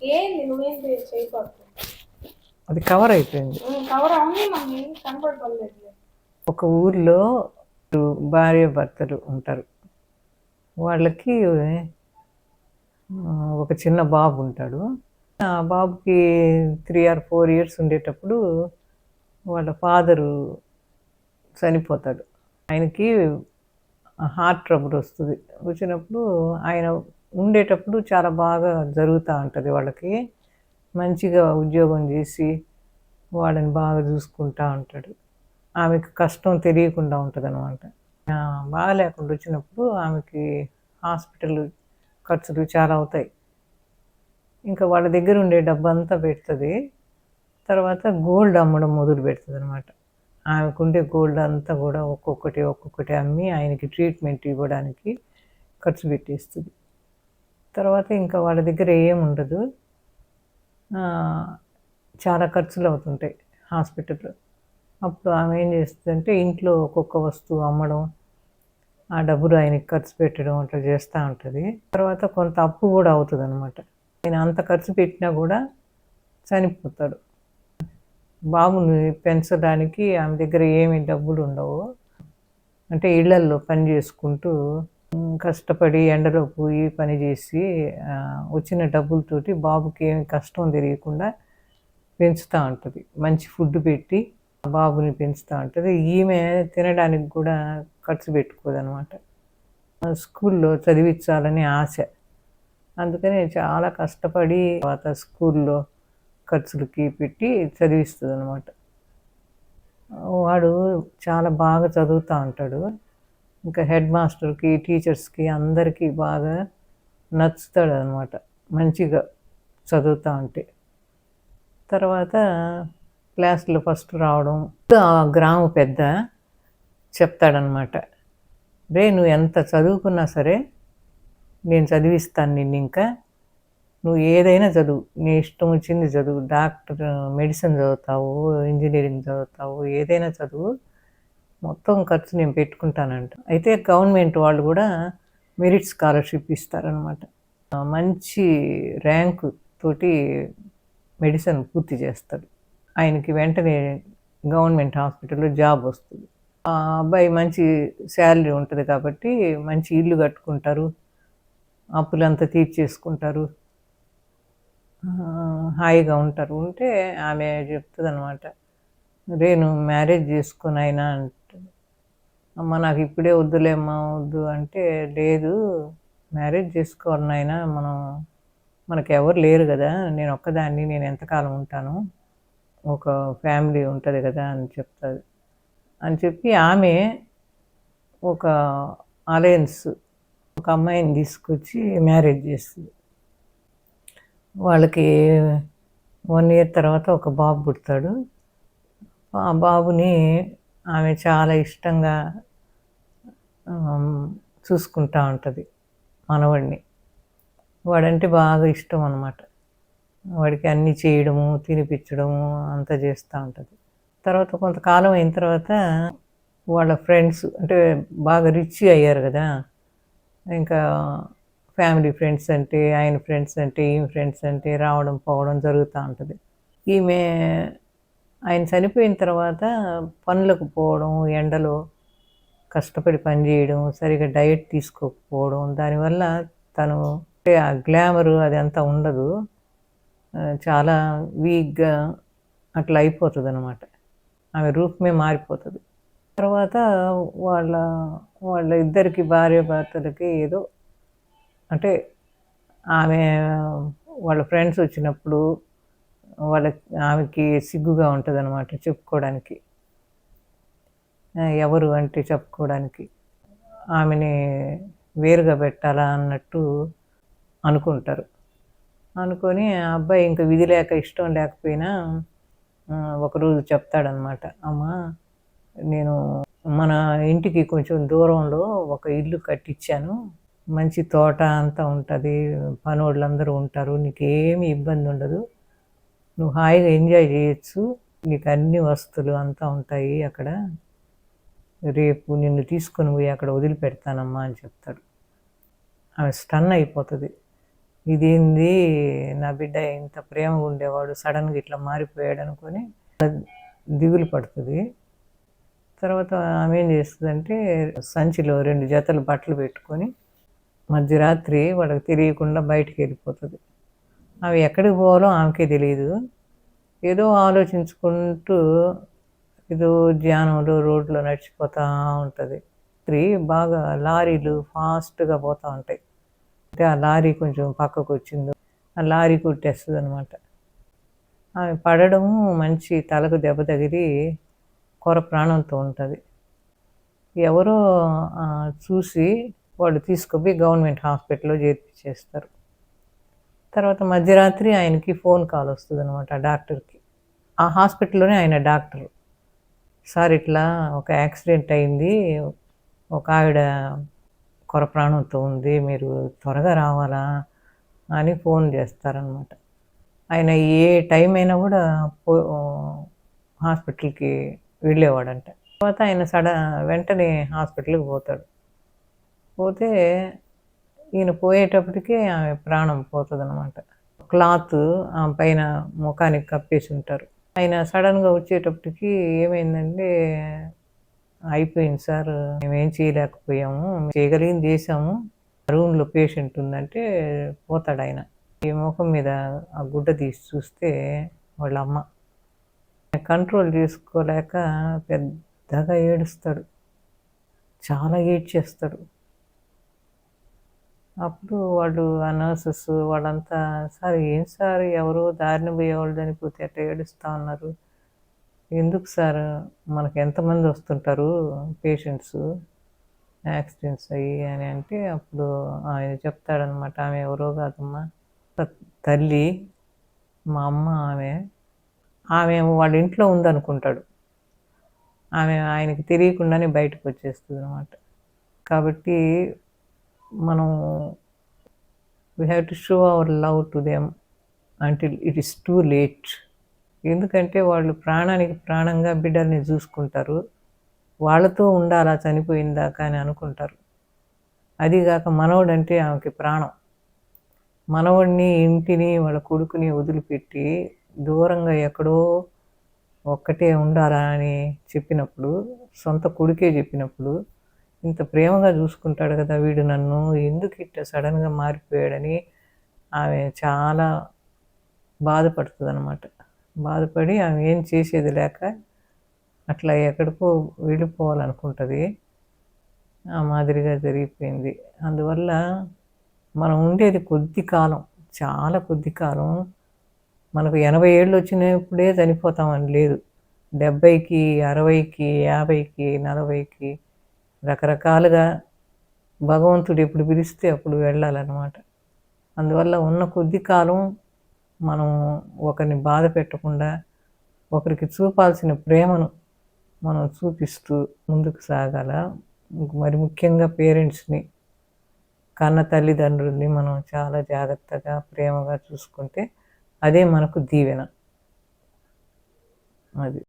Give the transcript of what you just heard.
ఏంది నువ్వేం చేయకూడదు. అది కవర్ అయిపోయింది. కవర్ అవును మమ్మీ కనపడలేదు. ఒక ఊర్లో భార్య భర్తలు ఉంటారు. వాళ్ళకి ఒక చిన్న బాబు ఉంటాడు. ఆ బాబుకి 3 or 4 years ఉండేటప్పుడు వాళ్ళ ఫాదరు చనిపోతాడు. ఆయనకి హార్ట్ ట్రబుల్ వస్తుంది. వచ్చినప్పుడు ఆయన ఉండేటప్పుడు చాలా బాగా జరుగుతూ ఉంటుంది వాళ్ళకి. మంచిగా ఉద్యోగం చేసి వాళ్ళని బాగా చూసుకుంటూ ఉంటాడు. ఆమెకు కష్టం తెలియకుండా ఉంటుంది అనమాట. బాగా లేకుండా వచ్చినప్పుడు ఆమెకి హాస్పిటల్ ఖర్చులు చాలా అవుతాయి. ఇంకా వాళ్ళ దగ్గర ఉండే డబ్బంతా పెడుతుంది. తర్వాత గోల్డ్ అమ్మడం మొదలు పెడుతుంది అనమాట. ఆమెకుండే గోల్డ్ అంతా కూడా ఒక్కొక్కటి అమ్మి ఆయనకి ట్రీట్మెంట్ ఇవ్వడానికి ఖర్చు పెట్టేస్తుంది. తర్వాత ఇంకా వాళ్ళ దగ్గర ఏముండదు. చాలా ఖర్చులు అవుతుంటాయి హాస్పిటల్లో. అప్పుడు ఆమె ఏం చేస్తుందంటే ఇంట్లో ఒక్కొక్క వస్తువు అమ్మడం, ఆ డబ్బులు ఆయనకి ఖర్చు పెట్టడం అట్లా చేస్తూ ఉంటుంది. తర్వాత కొంత అప్పు కూడా అవుతుంది అనమాట. ఆయన అంత ఖర్చు పెట్టినా కూడా చనిపోతాడు. బాబుని పెంచడానికి ఆమె దగ్గర ఏమి డబ్బులు ఉండవు. అంటే ఇళ్లల్లో పని చేసుకుంటూ కష్టపడి ఎండలో పోయి పని చేసి వచ్చిన డబ్బులతోటి బాబుకి ఏమి కష్టం తెలియకుండా పెంచుతూ ఉంటుంది. మంచి ఫుడ్ పెట్టి బాబుని పెంచుతూ ఉంటుంది. ఈమె తినడానికి కూడా ఖర్చు పెట్టుకోదనమాట. స్కూల్లో చదివించాలని ఆశ. అందుకని చాలా కష్టపడి తర్వాత స్కూల్లో ఖర్చులకి పెట్టి చదివిస్తుంది అనమాట. వాడు చాలా బాగా చదువుతూ ఉంటాడు. ఇంకా హెడ్ మాస్టర్కి, టీచర్స్కి అందరికీ బాగా నచ్చుతాడు అనమాట మంచిగా చదువుతూ ఉంటే. తర్వాత క్లాస్లో ఫస్ట్ రావడం. ఆ గ్రామ పెద్ద చెప్తాడనమాట, రే నువ్వు ఎంత చదువుకున్నా సరే నేను చదివిస్తాను నిన్ను. ఇంకా నువ్వు ఏదైనా చదువు, నీ ఇష్టం వచ్చింది చదువు. డాక్టర్, మెడిసిన్ చదువుతావు, ఇంజనీరింగ్ చదువుతావు, ఏదైనా చదువు, మొత్తం ఖర్చు నేను పెట్టుకుంటానంట. అయితే గవర్నమెంట్ వాళ్ళు కూడా మెరిట్ స్కాలర్షిప్ ఇస్తారనమాట. మంచి ర్యాంకు తోటి మెడిసిన్ పూర్తి చేస్తాడు. ఆయనకి వెంటనే గవర్నమెంట్ హాస్పిటల్లో జాబ్ వస్తుంది. ఆ అబ్బాయి మంచి శాలరీ ఉంటుంది కాబట్టి మంచి ఇల్లు కట్టుకుంటారు, అప్పులంతా తీర్చేసుకుంటారు, హాయిగా ఉంటారు. ఉంటే ఆమె చెప్తుంది అనమాట, రే నువ్వు మ్యారేజ్ చేసుకుని అయినా అంటే, అమ్మ నాకు ఇప్పుడే వద్దులేమ్మా వద్దు అంటే, లేదు మ్యారేజ్ చేసుకోవాలి నాయనా, మనకు ఎవరు లేరు కదా, నేను ఒక్కదాన్ని, నేను ఎంతకాలం ఉంటాను, ఒక ఫ్యామిలీ ఉంటుంది కదా అని చెప్తుంది. అని చెప్పి ఆమె ఒక అలయన్స్, ఒక అమ్మాయిని తీసుకొచ్చి మ్యారేజ్ చేస్తుంది. వాళ్ళకి 1 year తర్వాత ఒక బాబు పుడతాడు. ఆ బాబుని ఆమె చాలా ఇష్టంగా చూసుకుంటూ ఉంటుంది, మనవాడిని. వాడంటే బాగా ఇష్టం అన్నమాట. వాడికి అన్నీ చేయడము, తినిపించడము అంతా చేస్తూ ఉంటుంది. తర్వాత కొంతకాలం అయిన తర్వాత వాళ్ళ ఫ్రెండ్స్, అంటే బాగా రిచ్ అయ్యారు కదా, ఇంకా ఫ్యామిలీ ఫ్రెండ్స్ అంటే, ఆయన ఫ్రెండ్స్ అంటే, ఈమె ఫ్రెండ్స్ అంటే రావడం పోవడం జరుగుతూ ఉంటుంది. ఈమె ఆయన చనిపోయిన తర్వాత పనులకు పోవడం, ఎండలో కష్టపడి పని చేయడం, సరిగా డయట్ తీసుకోకపోవడం, దానివల్ల తను అంటే ఆ గ్లామరు అదంతా ఉండదు, చాలా వీక్గా అట్లా అయిపోతుంది అనమాట. ఆమె రూపమే మారిపోతుంది. తర్వాత వాళ్ళ ఇద్దరికి భార్య భర్తలకి ఏదో అంటే ఆమె వాళ్ళ ఫ్రెండ్స్ వచ్చినప్పుడు ఆమెకి సిగ్గుగా ఉంటుంది అనమాట చెప్పుకోవడానికి, ఎవరు అంటే చెప్పుకోవడానికి. ఆమెని వేరుగా పెట్టాలా అన్నట్టు అనుకుంటారు. అనుకొని ఆ అబ్బాయి ఇంకా విధి లేక ఇష్టం లేకపోయినా ఒకరోజు చెప్తాడనమాట, అమ్మ నేను మన ఇంటికి కొంచెం దూరంలో ఒక ఇల్లు కట్టించాను, మంచి తోట అంతా ఉంటుంది, పనోళ్ళందరూ ఉంటారు, నీకేమీ ఇబ్బంది ఉండదు, నువ్వు హాయిగా ఎంజాయ్ చేయొచ్చు, నీకు అన్ని వస్తువులు అంతా ఉంటాయి అక్కడ, రేపు నిన్ను తీసుకొని పోయి అక్కడ వదిలిపెడతానమ్మా అని చెప్తాడు. ఆమె స్టన్ అయిపోతుంది, ఇదేంది, నా బిడ్డ ఇంత ప్రేమగా ఉండేవాడు సడన్గా ఇట్లా మారిపోయాడు అనుకొని దిగులు పడుతుంది. తర్వాత ఆమె ఏం చేస్తుందంటే సంచిలో 2 జతలు బట్టలు పెట్టుకొని మధ్యరాత్రి వాళ్ళకి తెలియకుండా బయటికి వెళ్ళిపోతుంది. ఆమె ఎక్కడికి పోవాలో ఆమెకే తెలియదు. ఏదో ఆలోచించుకుంటూ ఏదో ధ్యానంలో రోడ్లో నడిచిపోతూ ఉంటుంది. బాగా లారీలు ఫాస్ట్గా పోతూ ఉంటాయి. అంటే ఆ లారీ కొంచెం పక్కకు వచ్చిందో ఆ లారీ కొట్టేస్తుంది అనమాట. ఆమె పడడము మంచి తలకు దెబ్బ తగిలి కొర ప్రాణంతో ఉంటుంది. ఎవరో చూసి వాళ్ళు తీసుకుపోయి గవర్నమెంట్ హాస్పిటల్లో చేర్పించేస్తారు. తర్వాత మధ్యరాత్రి ఆయనకి ఫోన్ కాల్ వస్తుంది అనమాట డాక్టర్కి. ఆ హాస్పిటల్లోనే ఆయన డాక్టరు. సార్ ఇట్లా ఒక యాక్సిడెంట్ అయింది, ఒక ఆవిడ కొర ప్రాణంతో ఉంది, మీరు త్వరగా రావాలా అని ఫోన్ చేస్తారనమాట. ఆయన ఏ టైం అయినా కూడా హాస్పిటల్కి వెళ్ళేవాడంట. తర్వాత ఆయన వెంటనే హాస్పిటల్కి పోతాడు. పోతే ఈయన పోయేటప్పటికే ఆమె ప్రాణం పోతుంది అనమాట. క్లాత్ ఆమె పైన ముఖానికి కప్పేసి ఉంటారు. ఆయన సడన్గా వచ్చేటప్పటికి ఏమైందంటే, అయిపోయింది సార్, మేమేం చేయలేకపోయాము, చేయగలిగింది చేసాము, రూమ్లో పేషెంట్ ఉందంటే పోతాడు ఆయన. ఈ ముఖం మీద ఆ గుడ్డ తీసి చూస్తే వాళ్ళ అమ్మ. కంట్రోల్ చేసుకోలేక పెద్దగా ఏడుస్తాడు, చాలా ఏడ్చేస్తాడు. అప్పుడు వాళ్ళు ఆ నర్సెస్ వాళ్ళంతా, సార్ ఏం సార్, ఎవరో దారిన పోయేవాళ్ళు చనిపోతే అట్లా ఏడుస్తూ ఉన్నారు, ఎందుకు సార్, మనకు ఎంతమంది వస్తుంటారు పేషెంట్స్ యాక్సిడెంట్స్ అయ్యి అని అంటే, అప్పుడు ఆయన చెప్తాడనమాట, ఆమె ఎవరో కాదమ్మా, తల్లి, మా అమ్మ, ఆమె వాళ్ళ ఇంట్లో ఉందనుకుంటాడు. ఆమె ఆయనకి తెలియకుండానే బయటకు వచ్చేస్తుంది అనమాట. కాబట్టి మనం we have to show hour love to them until it is too late. ఎందుకంటే వాళ్ళు ప్రాణానికి ప్రాణంగా బిడ్డల్ని చూసుకుంటారు, వాళ్ళతో ఉండాలా చనిపోయిందాకా అని అనుకుంటారు. అదిగాక మనవడంటే ఆమెకి ప్రాణం. మనవడిని, ఇంటిని, వాళ్ళ కొడుకుని వదిలిపెట్టి దూరంగా ఎక్కడో ఒక్కటే ఉండాలా అని చెప్పినప్పుడు, సొంత కొడుకే చెప్పినప్పుడు, ఇంత ప్రేమగా చూసుకుంటాడు కదా వీడు నన్ను, ఎందుకు ఇట్లా సడన్గా మారిపోయాడని ఆమె చాలా బాధపడుతుంది అనమాట. బాధపడి ఆమె ఏం చేసేది లేక అట్లా ఎక్కడికో వెళ్ళిపోవాలనుకుంటుంది. ఆ మాదిరిగా జరిగిపోయింది. అందువల్ల మనం ఉండేది కొద్ది కాలం, చాలా కొద్ది కాలం. మనకు 80 ఏళ్ళు వచ్చినప్పుడే చనిపోతామని లేదు. 70కి, 60కి, 50కి, 40కి రకరకాలుగా భగవంతుడు ఎప్పుడు పిలిస్తే అప్పుడు వెళ్ళాలన్నమాట. అందువల్ల ఉన్న కొద్ది కాలం మనం ఒకరిని బాధ పెట్టకుండా, ఒకరికి చూపాల్సిన ప్రేమను మనం చూపిస్తూ ముందుకు సాగాల. మరి ముఖ్యంగా పేరెంట్స్ని, కన్న తల్లిదండ్రుల్ని మనం చాలా జాగ్రత్తగా ప్రేమగా చూసుకుంటే అదే మనకు దీవెన. అది.